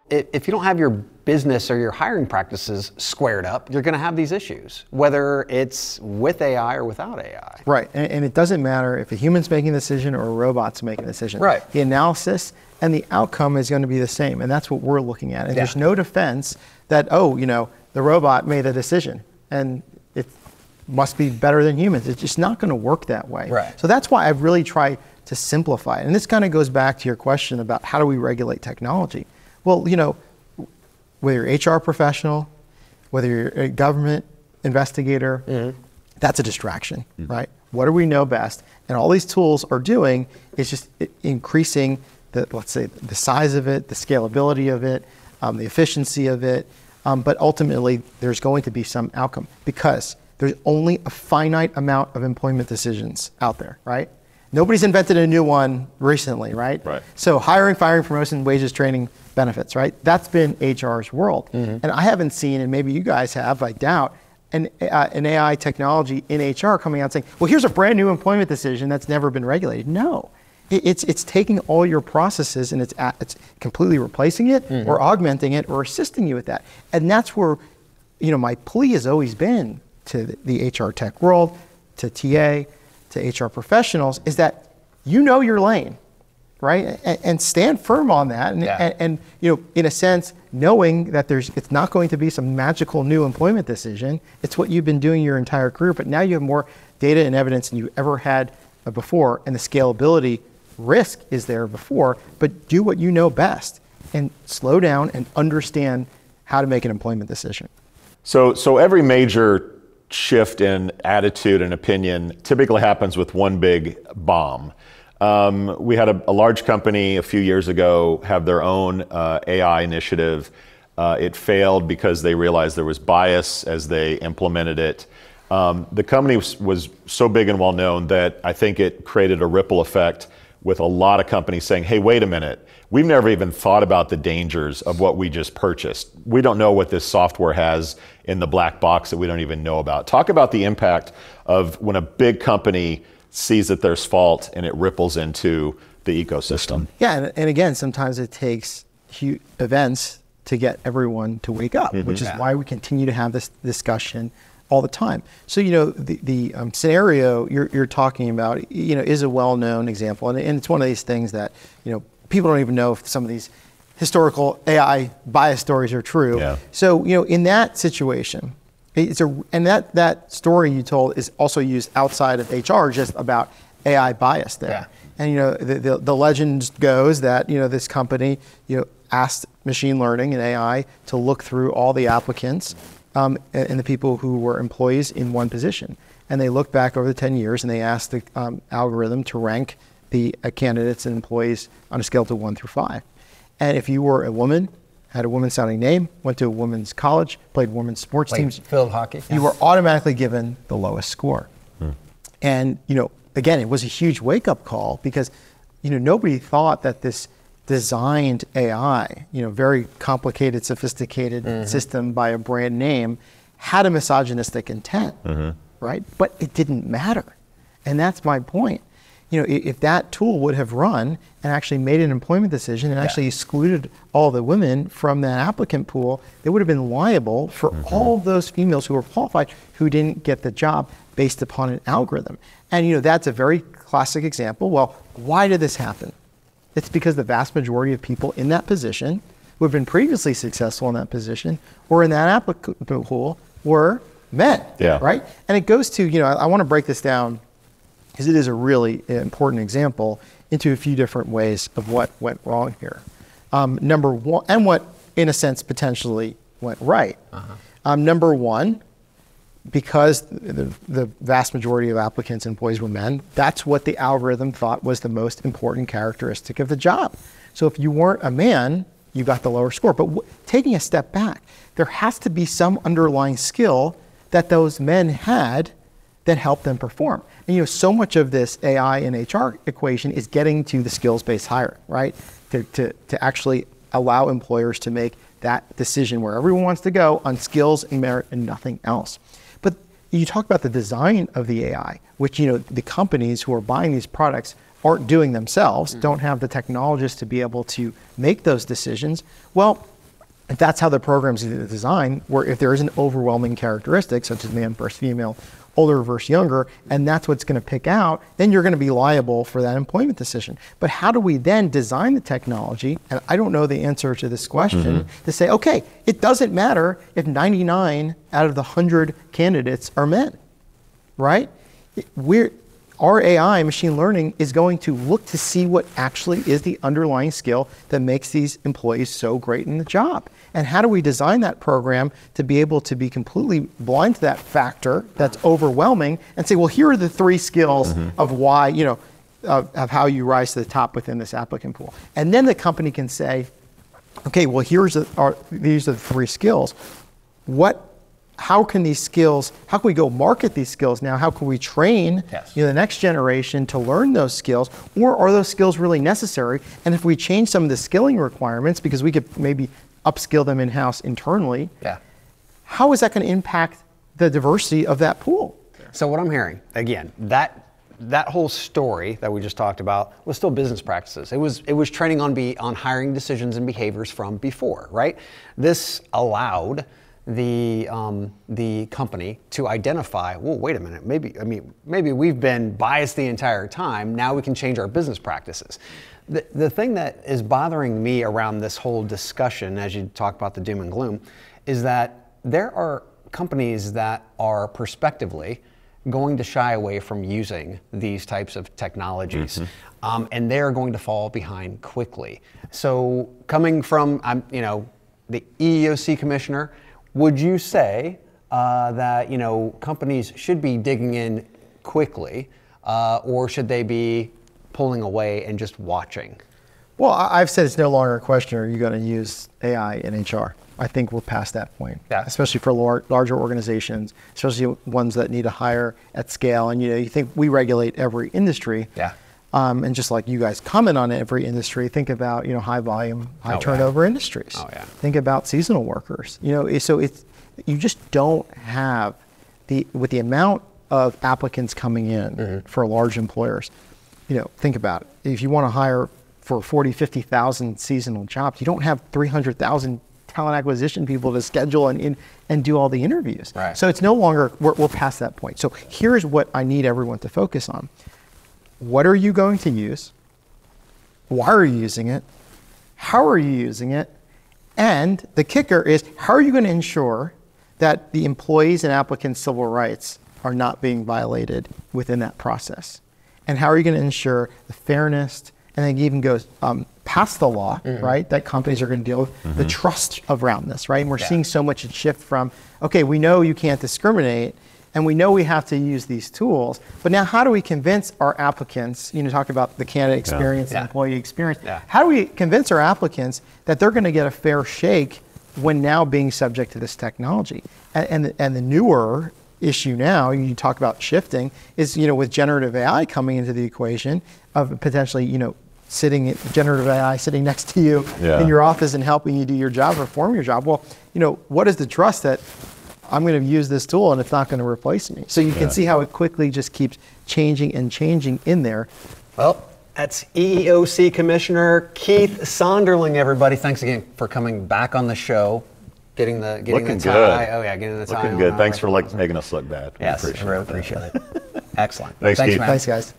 if you don't have your business or your hiring practices squared up, you're going to have these issues, whether it's with AI or without AI. Right, and it doesn't matter if a human's making a decision or a robot's making a decision. Right. The analysis and the outcome is going to be the same, and that's what we're looking at. And there's no defense that, the robot made a decision, and it must be better than humans. It's just not going to work that way. Right. So that's why I've really tried to simplify it. And this kind of goes back to your question about how do we regulate technology? Well, whether you're an HR professional, whether you're a government investigator, that's a distraction, right? What do we know best? And all these tools are doing is just increasing let's say, the size of it, the scalability of it, the efficiency of it. But ultimately, there's going to be some outcome because there's only a finite amount of employment decisions out there, right? Nobody's invented a new one recently, right? Right. So hiring, firing, promotion, wages, training, benefits, right? That's been HR's world. And I haven't seen, and maybe you guys have, I doubt, an AI technology in HR coming out saying, well, here's a brand new employment decision that's never been regulated. No, it's taking all your processes and it's completely replacing it or augmenting it or assisting you with that. And that's where, my plea has always been to the HR tech world, to TA, to HR professionals, is that your lane, right? And stand firm on that. And in a sense, knowing that it's not going to be some magical new employment decision. It's what you've been doing your entire career, but now you have more data and evidence than you ever had before, and the scalability risk is there before, but do what you know best and slow down and understand how to make an employment decision. So every major shift in attitude and opinion typically happens with one big bomb. We had a large company a few years ago have their own AI initiative. It failed because they realized there was bias as they implemented it. The company was so big and well known that I think it created a ripple effect with a lot of companies saying, hey, wait a minute, we've never even thought about the dangers of what we just purchased. We don't know what this software has in the black box that we don't even know about. Talk about the impact of when a big company sees that there's fault and it ripples into the ecosystem. Yeah, and again, sometimes it takes huge events to get everyone to wake up, which is why we continue to have this discussion all the time. So, the scenario you're talking about, is a well-known example. And it's one of these things that, people don't even know if some of these historical AI bias stories are true. Yeah. So, in that situation, that story you told is also used outside of HR, just about AI bias there. Yeah. And, the legend goes that, this company, asked machine learning and AI to look through all the applicants and the people who were employees in one position. And they looked back over the 10 years and they asked the algorithm to rank the candidates and employees on a scale to 1 through 5. And if you were a woman, had a woman sounding name, went to a women's college, played women's sports teams, field hockey, you were automatically given the lowest score. And, again, it was a huge wake-up call because, nobody thought that this designed AI, very complicated, sophisticated system by a brand name, had a misogynistic intent, right? But it didn't matter. And that's my point. If that tool would have run and actually made an employment decision and actually excluded all the women from that applicant pool, they would have been liable for all of those females who were qualified who didn't get the job based upon an algorithm. And that's a very classic example. Well, why did this happen? It's because the vast majority of people in that position who have been previously successful in that position or in that applicant pool were men, right? And it goes to, I want to break this down because it is a really important example into a few different ways of what went wrong here. Number one, and what, in a sense, potentially went right. Number one, because the vast majority of applicants and employees were men, that's what the algorithm thought was the most important characteristic of the job. So if you weren't a man, you got the lower score. But taking a step back, there has to be some underlying skill that those men had that helped them perform. And so much of this AI and HR equation is getting to the skills-based hiring, right? To actually allow employers to make that decision where everyone wants to go on skills and merit and nothing else. But you talk about the design of the AI, which the companies who are buying these products aren't doing themselves, don't have the technologists to be able to make those decisions. Well, if that's how the program's designed, where if there is an overwhelming characteristic, such as man versus female, older versus younger, and that's what's going to pick out, then you're going to be liable for that employment decision. But how do we then design the technology, and I don't know the answer to this question, to say, okay, it doesn't matter if 99 out of the 100 candidates are men, right? Our AI, machine learning, is going to look to see what actually is the underlying skill that makes these employees so great in the job. And how do we design that program to be able to be completely blind to that factor that's overwhelming and say, well, here are the 3 skills of why, of how you rise to the top within this applicant pool. And then the company can say, okay, well, these are the 3 skills. How can we go market these skills now? How can we train the next generation to learn those skills? Or are those skills really necessary? And if we change some of the skilling requirements, because we could maybe upskill them in-house internally, how is that going to impact the diversity of that pool? So what I'm hearing, again, that whole story that we just talked about was still business practices. It was training on hiring decisions and behaviors from before, right? This allowed the company to identify, well, wait a minute, maybe we've been biased the entire time. Now we can change our business practices. The thing that is bothering me around this whole discussion, as you talk about the doom and gloom, is that there are companies that are prospectively going to shy away from using these types of technologies, and they're going to fall behind quickly. So coming from the EEOC commissioner, would you say that companies should be digging in quickly, or should they be pulling away and just watching? Well, I've said it's no longer a question, are you going to use AI in HR? I think we're past that point, especially for larger organizations, especially ones that need to hire at scale. And you think we regulate every industry. And just like you guys comment on every industry, think about high volume, high turnover industries. Think about seasonal workers. So you just don't have with the amount of applicants coming in for large employers. Think about it. If you want to hire for 40, 50,000 seasonal jobs, you don't have 300,000 talent acquisition people to schedule and do all the interviews. So it's no longer, we're past that point. So here's what I need everyone to focus on. What are you going to use? Why are you using it? How are you using it? And the kicker is, how are you going to ensure that the employees and applicants' civil rights are not being violated within that process? And how are you going to ensure the fairness, and then it even goes past the law, right, that companies are going to deal with, the trust around this, right? And we're seeing so much a shift from, okay, we know you can't discriminate, and we know we have to use these tools, but now how do we convince our applicants, talk about the candidate experience, the employee experience, how do we convince our applicants that they're going to get a fair shake when now being subject to this technology? And the newer issue now, you talk about shifting, is with generative AI coming into the equation of potentially generative AI sitting next to you in your office and helping you do your job, perform your job. Well, what is the trust that I'm going to use this tool and it's not going to replace me? So you can see how it quickly just keeps changing and changing in there. Well, that's EEOC Commissioner Keith Sonderling, everybody. Thanks again for coming back on the show. Getting the tie. Good. Oh yeah, getting the tie. Looking good. Thanks for making us look bad. Yes, I really appreciate it. Excellent. Thanks, Keith. Thanks, guys.